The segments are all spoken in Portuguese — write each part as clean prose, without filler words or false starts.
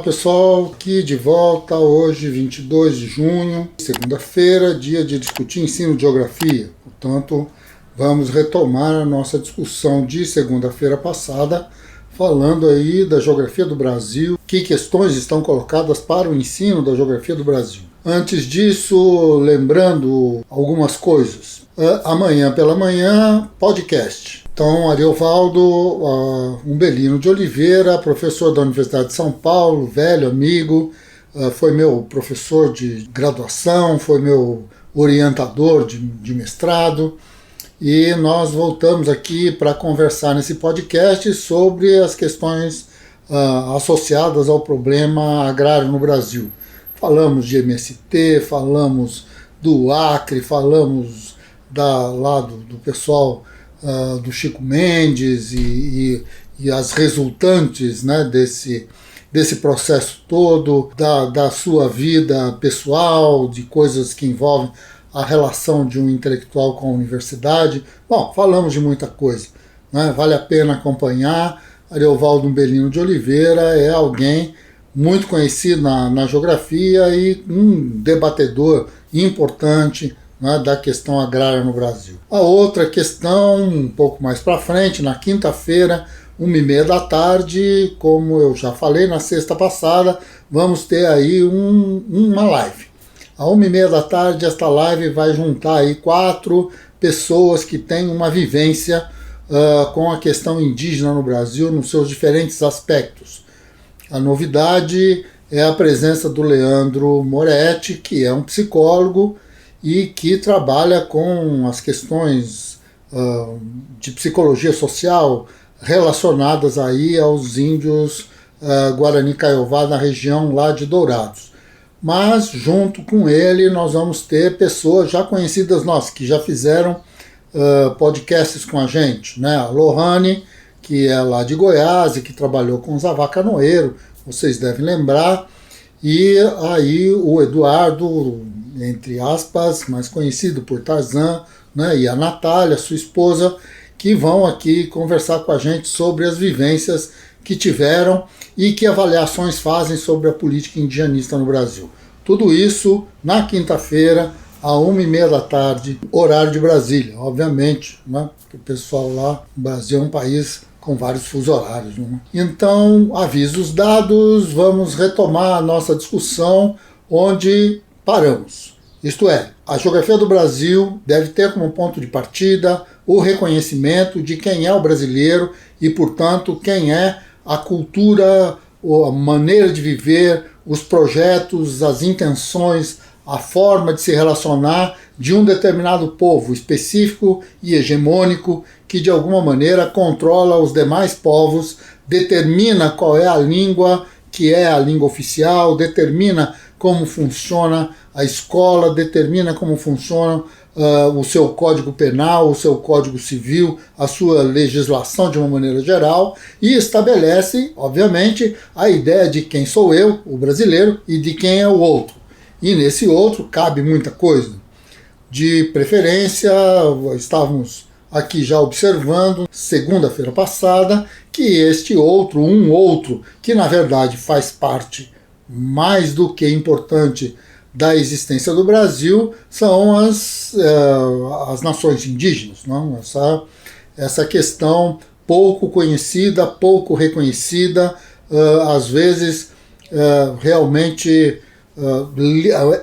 pessoal, aqui de volta hoje, 22 de junho, segunda-feira, dia de discutir ensino de geografia. Portanto, vamos retomar a nossa discussão de segunda-feira passada, falando aí da geografia do Brasil, que questões estão colocadas para o ensino da geografia do Brasil. Antes disso, lembrando algumas coisas. Amanhã pela manhã, podcast. Então, Ariovaldo Umbelino de Oliveira, professor da Universidade de São Paulo, velho amigo, foi meu professor de graduação, foi meu orientador de mestrado, e nós voltamos aqui para conversar nesse podcast sobre as questões associadas ao problema agrário no Brasil. Falamos de MST, falamos do Acre, falamos do pessoal do Chico Mendes e as resultantes, né, desse processo todo, da sua vida pessoal, de coisas que envolvem a relação de um intelectual com a universidade. Bom, falamos de muita coisa, né? Vale a pena acompanhar. Ariovaldo Umbelino de Oliveira é alguém muito conhecido na geografia e um debatedor importante, né, da questão agrária no Brasil. A outra questão, um pouco mais para frente, na quinta-feira, 1h30 da tarde, como eu já falei na sexta passada, vamos ter aí uma live. À 1h30 da tarde, esta live vai juntar aí 4 pessoas que têm uma vivência com a questão indígena no Brasil, nos seus diferentes aspectos. A novidade é a presença do Leandro Moretti, que é um psicólogo e que trabalha com as questões de psicologia social relacionadas aí aos índios Guarani Kaiowá na região lá de Dourados. Mas junto com ele nós vamos ter pessoas já conhecidas nossas, que já fizeram podcasts com a gente, né? A Lohane, que é lá de Goiás e que trabalhou com Zavá Canoeiro, vocês devem lembrar, e aí o Eduardo, entre aspas, mais conhecido por Tarzan, né, e a Natália, sua esposa, que vão aqui conversar com a gente sobre as vivências que tiveram e que avaliações fazem sobre a política indigenista no Brasil. Tudo isso na quinta-feira, à 1h30 da tarde, horário de Brasília, obviamente, né, porque o pessoal lá, o Brasil é um país com vários fusos horários, né? Então, avisos dados, vamos retomar a nossa discussão onde paramos. Isto é, a geografia do Brasil deve ter como ponto de partida o reconhecimento de quem é o brasileiro e, portanto, quem é a cultura, a maneira de viver, os projetos, as intenções, a forma de se relacionar de um determinado povo específico e hegemônico que, de alguma maneira, controla os demais povos, determina qual é a língua que é a língua oficial, determina como funciona a escola, determina como funciona o seu código penal, o seu código civil, a sua legislação de uma maneira geral, e estabelece, obviamente, a ideia de quem sou eu, o brasileiro, e de quem é o outro. E nesse outro cabe muita coisa. De preferência, estávamos aqui já observando, segunda-feira passada, que este outro, um outro, que na verdade faz parte mais do que importante da existência do Brasil, são as nações indígenas, não? Essa questão pouco conhecida, pouco reconhecida, às vezes realmente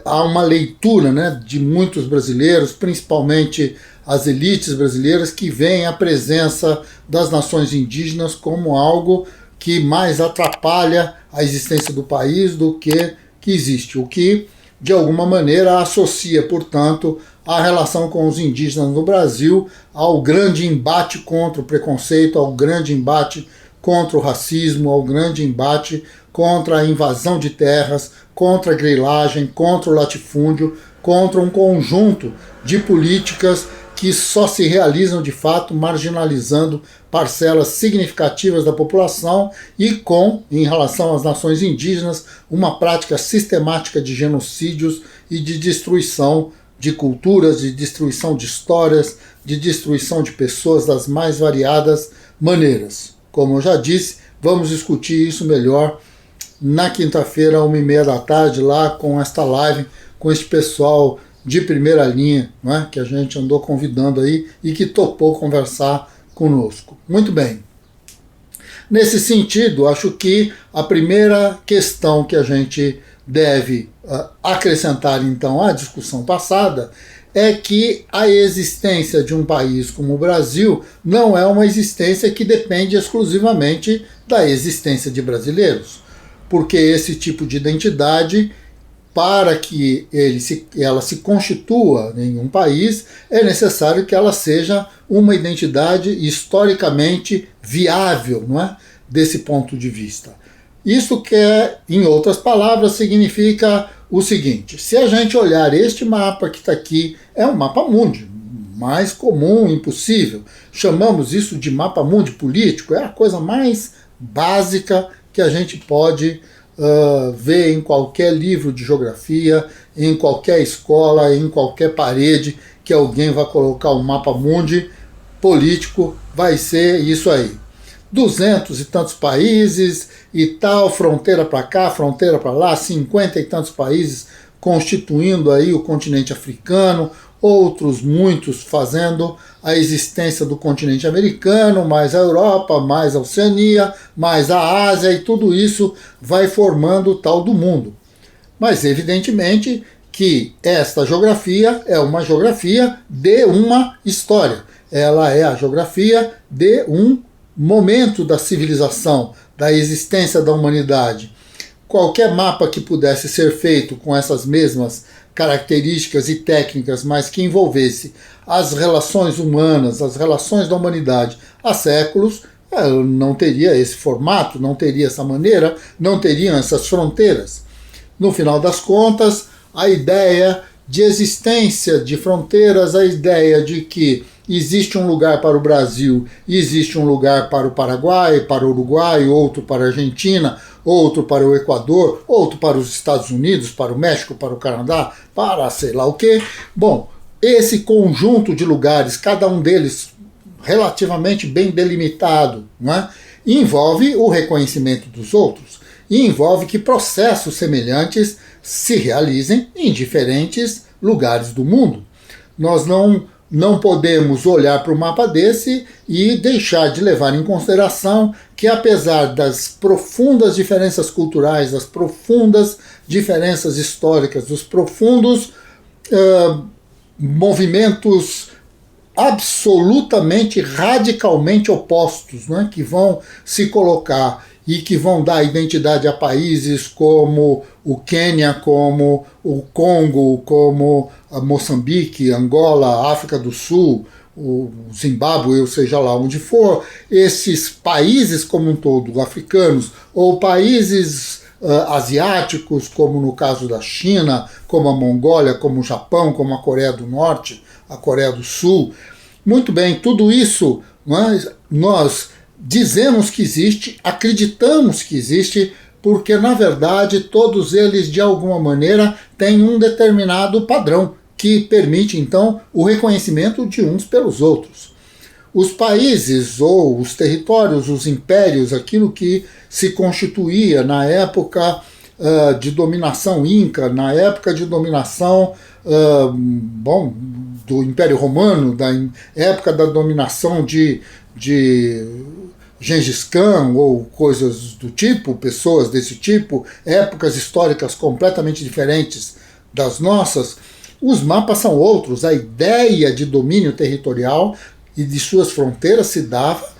há uma leitura, né, de muitos brasileiros, principalmente as elites brasileiras, que veem a presença das nações indígenas como algo que mais atrapalha a existência do país do que existe, o que de alguma maneira associa, portanto, a relação com os indígenas no Brasil ao grande embate contra o preconceito, ao grande embate contra o racismo, ao grande embate contra a invasão de terras, contra a grilagem, contra o latifúndio, contra um conjunto de políticas que só se realizam de fato marginalizando parcelas significativas da população e com, em relação às nações indígenas, uma prática sistemática de genocídios e de destruição de culturas, de destruição de histórias, de destruição de pessoas das mais variadas maneiras. Como eu já disse, vamos discutir isso melhor na quinta-feira, 1h30 da tarde, lá com esta live, com este pessoal de primeira linha, não é? Que a gente andou convidando aí e que topou conversar conosco. Muito bem. Nesse sentido, acho que a primeira questão que a gente deve acrescentar então à discussão passada é que a existência de um país como o Brasil não é uma existência que depende exclusivamente da existência de brasileiros, porque esse tipo de identidade, para que ela se constitua em um país, é necessário que ela seja uma identidade historicamente viável, não é? Desse ponto de vista. Isso que, em outras palavras, significa o seguinte: se a gente olhar este mapa que está aqui, é um mapa mundi, mais comum, impossível. Chamamos isso de mapa mundi político, é a coisa mais básica que a gente pode ver em qualquer livro de geografia, em qualquer escola, em qualquer parede que alguém vai colocar um mapa mundi político, vai ser isso aí. 200 e tantos países e tal, fronteira para cá, fronteira para lá, 50 e tantos países constituindo aí o continente africano, outros muitos fazendo a existência do continente americano, mais a Europa, mais a Oceania, mais a Ásia, e tudo isso vai formando o tal do mundo. Mas evidentemente que esta geografia é uma geografia de uma história. Ela é a geografia de um momento da civilização, da existência da humanidade. Qualquer mapa que pudesse ser feito com essas mesmas características e técnicas, mas que envolvesse as relações humanas, as relações da humanidade há séculos, não teria esse formato, não teria essa maneira, não teriam essas fronteiras. No final das contas, a ideia de existência de fronteiras, a ideia de que existe um lugar para o Brasil, existe um lugar para o Paraguai, para o Uruguai, outro para a Argentina, outro para o Equador, outro para os Estados Unidos, para o México, para o Canadá, para sei lá o quê. Bom, esse conjunto de lugares, cada um deles relativamente bem delimitado, não é? Envolve o reconhecimento dos outros e envolve que processos semelhantes se realizem em diferentes lugares do mundo. Nós não podemos olhar para o mapa desse e deixar de levar em consideração que, apesar das profundas diferenças culturais, das profundas diferenças históricas, dos profundos movimentos absolutamente, radicalmente opostos, né, que vão se colocar e que vão dar identidade a países como o Quênia, como o Congo, como a Moçambique, Angola, África do Sul, o Zimbábue, ou seja lá onde for, esses países como um todo, africanos, ou países asiáticos, como no caso da China, como a Mongólia, como o Japão, como a Coreia do Norte, a Coreia do Sul. Muito bem, tudo isso nós dizemos que existe, acreditamos que existe, porque na verdade todos eles de alguma maneira têm um determinado padrão que permite então o reconhecimento de uns pelos outros. Os países ou os territórios, os impérios, aquilo que se constituía na época de dominação inca, na época de dominação do Império Romano, da época da dominação de Gengis Khan ou coisas do tipo, pessoas desse tipo, épocas históricas completamente diferentes das nossas, os mapas são outros. A ideia de domínio territorial e de suas fronteiras se dava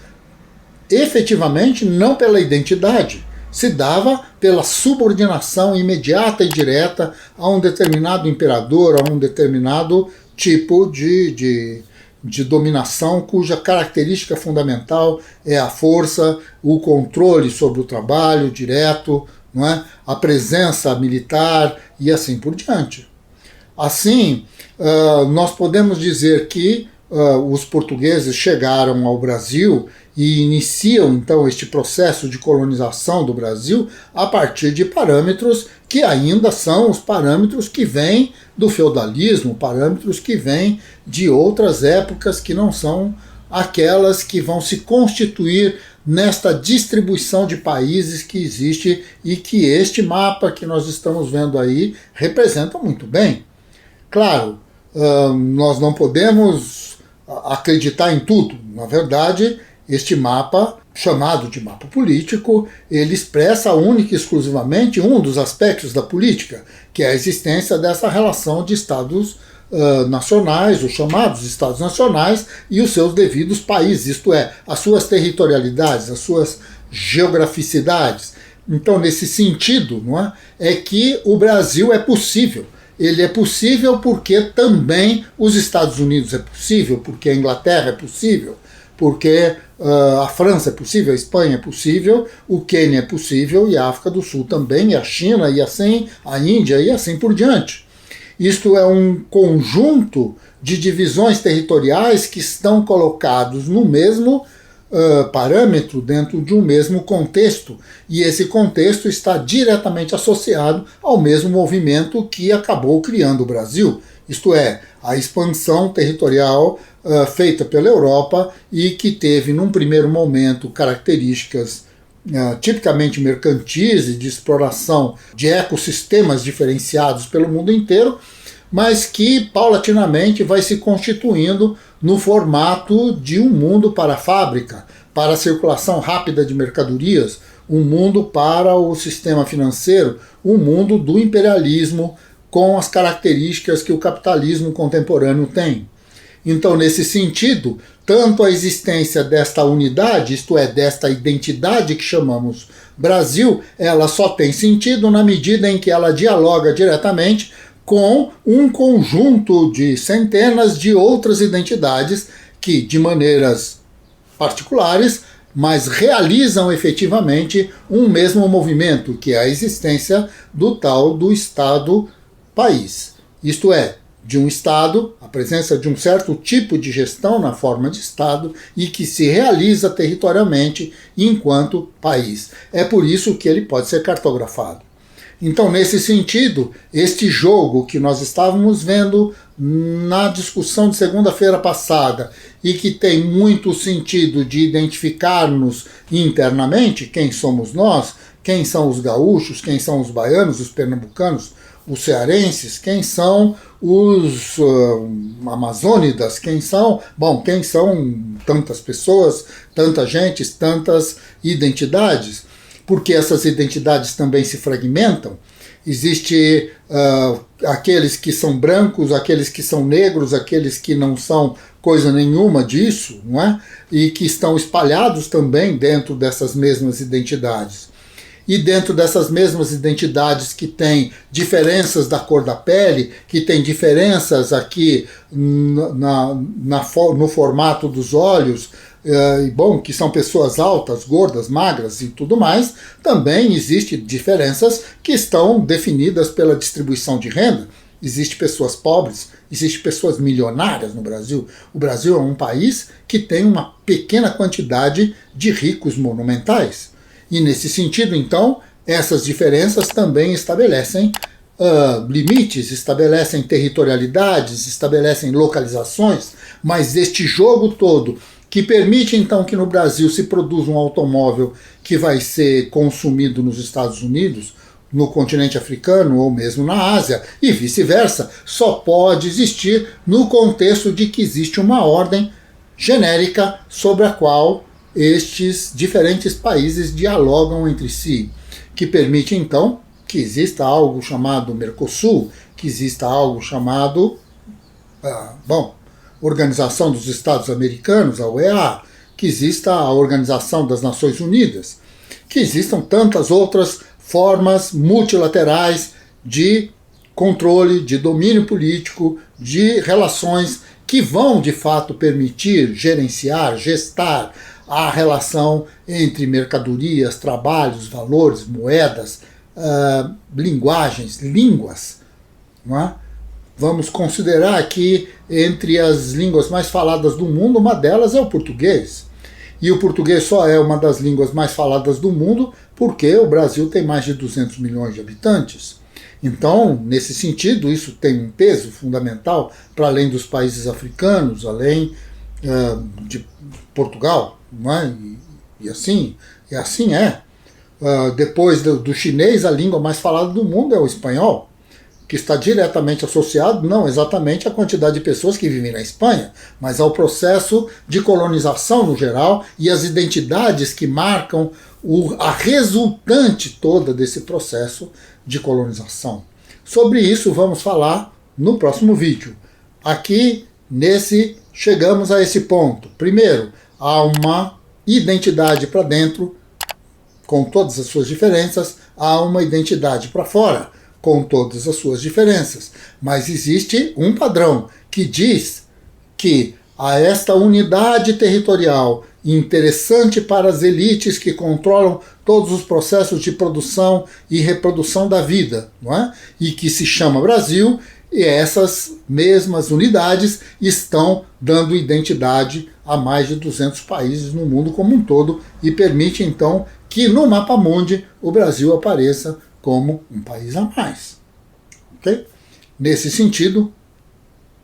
efetivamente não pela identidade, se dava pela subordinação imediata e direta a um determinado imperador, a um determinado tipo de dominação cuja característica fundamental é a força, o controle sobre o trabalho direto, não é? A presença militar e assim por diante. Assim, nós podemos dizer que os portugueses chegaram ao Brasil e iniciam então este processo de colonização do Brasil a partir de parâmetros que ainda são os parâmetros que vêm do feudalismo, parâmetros que vêm de outras épocas que não são aquelas que vão se constituir nesta distribuição de países que existe e que este mapa que nós estamos vendo aí representa muito bem. Claro, nós não podemos acreditar em tudo. Na verdade, este mapa, chamado de mapa político, ele expressa única e exclusivamente um dos aspectos da política, que é a existência dessa relação de estados nacionais, os chamados estados nacionais, e os seus devidos países, isto é, as suas territorialidades, as suas geograficidades. Então, nesse sentido, não é que o Brasil é possível. Ele é possível porque também os Estados Unidos é possível, porque a Inglaterra é possível, porque a França é possível, a Espanha é possível, o Quênia é possível, e a África do Sul também, e a China, e assim a Índia, e assim por diante. Isto é um conjunto de divisões territoriais que estão colocados no mesmo parâmetro, dentro de um mesmo contexto, e esse contexto está diretamente associado ao mesmo movimento que acabou criando o Brasil, isto é, a expansão territorial feita pela Europa e que teve, num primeiro momento, características tipicamente mercantis e de exploração de ecossistemas diferenciados pelo mundo inteiro, mas que paulatinamente vai se constituindo no formato de um mundo para a fábrica, para a circulação rápida de mercadorias, um mundo para o sistema financeiro, um mundo do imperialismo com as características que o capitalismo contemporâneo tem. Então, nesse sentido, tanto a existência desta unidade, isto é, desta identidade que chamamos Brasil, ela só tem sentido na medida em que ela dialoga diretamente com um conjunto de centenas de outras identidades que, de maneiras particulares, mas realizam efetivamente um mesmo movimento, que é a existência do tal do Estado-país. Isto é, de um Estado, a presença de um certo tipo de gestão na forma de Estado e que se realiza territorialmente enquanto país. É por isso que ele pode ser cartografado. Então, nesse sentido, este jogo que nós estávamos vendo na discussão de segunda-feira passada e que tem muito sentido de identificar-nos internamente, quem somos nós, quem são os gaúchos, quem são os baianos, os pernambucanos, os cearenses, quem são os amazônidas, quem são tantas pessoas, tanta gente, tantas identidades, porque essas identidades também se fragmentam. Existe aqueles que são brancos, aqueles que são negros, aqueles que não são coisa nenhuma disso, não é? E que estão espalhados também dentro dessas mesmas identidades. E dentro dessas mesmas identidades que têm diferenças da cor da pele, que têm diferenças aqui no formato dos olhos, que são pessoas altas, gordas, magras e tudo mais, também existem diferenças que estão definidas pela distribuição de renda. Existem pessoas pobres, existem pessoas milionárias no Brasil. O Brasil é um país que tem uma pequena quantidade de ricos monumentais. E nesse sentido, então, essas diferenças também estabelecem limites, estabelecem territorialidades, estabelecem localizações, mas este jogo todo que permite então que no Brasil se produza um automóvel que vai ser consumido nos Estados Unidos, no continente africano ou mesmo na Ásia e vice-versa, só pode existir no contexto de que existe uma ordem genérica sobre a qual estes diferentes países dialogam entre si, que permite então que exista algo chamado Mercosul, que exista algo chamado Organização dos Estados Americanos, a OEA, que exista a Organização das Nações Unidas, que existam tantas outras formas multilaterais de controle, de domínio político, de relações que vão de fato permitir gerenciar, gestar a relação entre mercadorias, trabalhos, valores, moedas, linguagens, línguas, não é? Vamos considerar que entre as línguas mais faladas do mundo, uma delas é o português. E o português só é uma das línguas mais faladas do mundo porque o Brasil tem mais de 200 milhões de habitantes. Então, nesse sentido, isso tem um peso fundamental para além dos países africanos, além de Portugal, não é? E assim é. Depois do chinês, a língua mais falada do mundo é o espanhol, que está diretamente associado, não exatamente à quantidade de pessoas que vivem na Espanha, mas ao processo de colonização no geral e as identidades que marcam a resultante toda desse processo de colonização. Sobre isso vamos falar no próximo vídeo. Aqui, chegamos a esse ponto. Primeiro, há uma identidade para dentro, com todas as suas diferenças, há uma identidade para fora, com todas as suas diferenças. Mas existe um padrão que diz que a esta unidade territorial interessante para as elites que controlam todos os processos de produção e reprodução da vida, não é? E que se chama Brasil, e essas mesmas unidades estão dando identidade a mais de 200 países no mundo como um todo e permite então que no mapa mundi o Brasil apareça como um país a mais. Okay? Nesse sentido,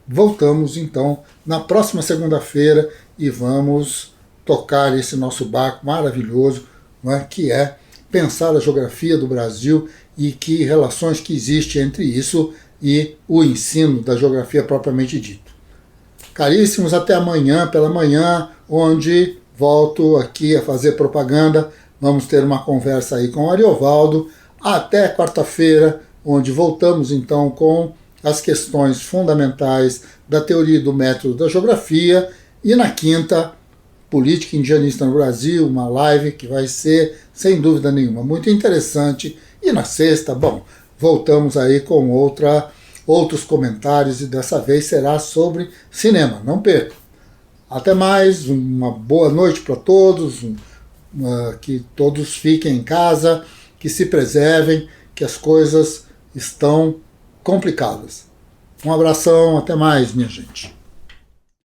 voltamos então na próxima segunda-feira e vamos tocar esse nosso barco maravilhoso, não é? Que é pensar a geografia do Brasil e que relações que existem entre isso e o ensino da geografia propriamente dito. Caríssimos, até amanhã pela manhã, onde volto aqui a fazer propaganda. Vamos ter uma conversa aí com o Ariovaldo. Até quarta-feira, onde voltamos então com as questões fundamentais da teoria do método da geografia. E na quinta, política indianista no Brasil, uma live que vai ser, sem dúvida nenhuma, muito interessante. E na sexta, bom, voltamos aí com outros comentários e dessa vez será sobre cinema. Não perca. Até mais, uma boa noite para todos, que todos fiquem em casa, que se preservem, que as coisas estão complicadas. Um abração, até mais, minha gente.